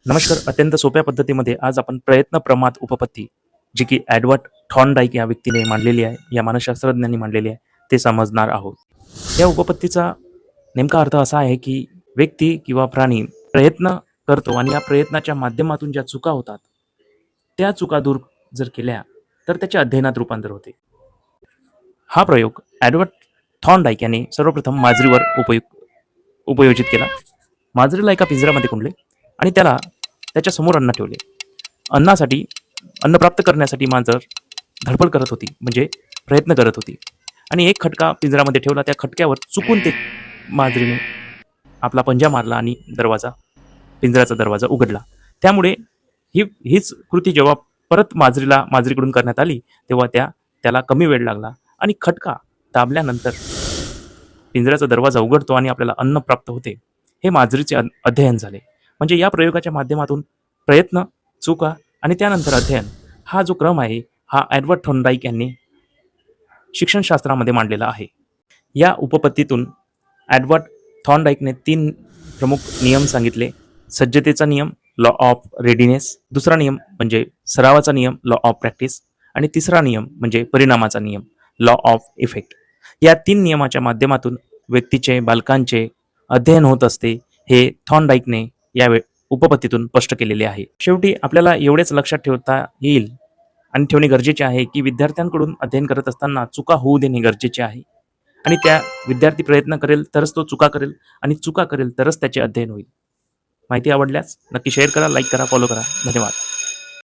नमस्कार. अत्यंत सोप्या पद्धतीमध्ये आज आपण प्रयत्न प्रमाद उपपत्ती, जी की एडवर्ड थॉर्नडाईक या व्यक्तीने मांडलेली आहे, या मानसशास्त्रज्ञांनी मांडलेली आहे, ते समजणार आहोत. या उपपत्तीचा नेमका अर्थ असा आहे, की व्यक्ती किंवा प्राणी प्रयत्न करतो आणि या प्रयत्नाच्या माध्यमातून ज्या चुका होतात, त्या चुका दूर जर केल्या, तर त्याच्या अध्ययनात रूपांतर होते. हा प्रयोग एडवर्ड थॉर्नडाईक यांनी सर्वप्रथम मांजरीवर उपयोजित केला. मांजरीला एका पिंजऱ्यामध्ये कुंडले आणि त्याला त्याच्या समोर अन्न ठेवले. अन्नासाठी अन्न प्राप्त करण्यासाठी मांजर धडपड करत होती, म्हणजे प्रयत्न करत होती. आणि एक खटका पिंजऱ्यामध्ये ठेवला. त्या खटक्यावर चुकून ते मांजरीने आपला पंजा मारला आणि पिंजऱ्याचा दरवाजा उघडला. त्यामुळे हीच कृती जेव्हा परत मांजरीकडून करण्यात आली, तेव्हा त्याला कमी वेळ लागला आणि खटका दाबल्यानंतर पिंजऱ्याचा दरवाजा उघडतो आणि आपल्याला अन्न प्राप्त होते. हे मांजरीचे अध्ययन झाले. म्हणजे या प्रयोगाच्या माध्यमातून प्रयत्न, चुका आणि त्यानंतर अध्ययन हा जो क्रम आहे, हा एडवर्ड थॉर्नडाईक यांनी शिक्षणशास्त्रामध्ये मांडलेला आहे. या उपपत्तीतून एडवर्ड थॉर्नडाईकने 3 प्रमुख नियम सांगितले. सज्जतेचा नियम, लॉ ऑफ रेडीनेस. दुसरा नियम म्हणजे सरावाचा नियम, लॉ ऑफ प्रॅक्टिस. आणि तिसरा नियम म्हणजे परिणामाचा नियम, लॉ ऑफ इफेक्ट. या 3 नियमाच्या माध्यमातून व्यक्तीचे, बालकांचे अध्ययन होत असते, हे थॉर्नडाईकने या उपपत्तीतून स्पष्ट केलेले आहे. शेवटी आपल्याला एवढेच लक्षात ठेवता येईल आणि ठेवणे गरजेचे आहे, की विद्यार्थ्यांकडून अध्ययन करत असताना चुका होऊ देणे गरजेचे आहे. आणि त्या विद्यार्थी प्रयत्न करेल तरच तो चुका करेल आणि चुका करेल तरच त्याचे अध्ययन होईल. माहिती आवडल्यास नक्की शेअर करा, लाईक करा, फॉलो करा. धन्यवाद.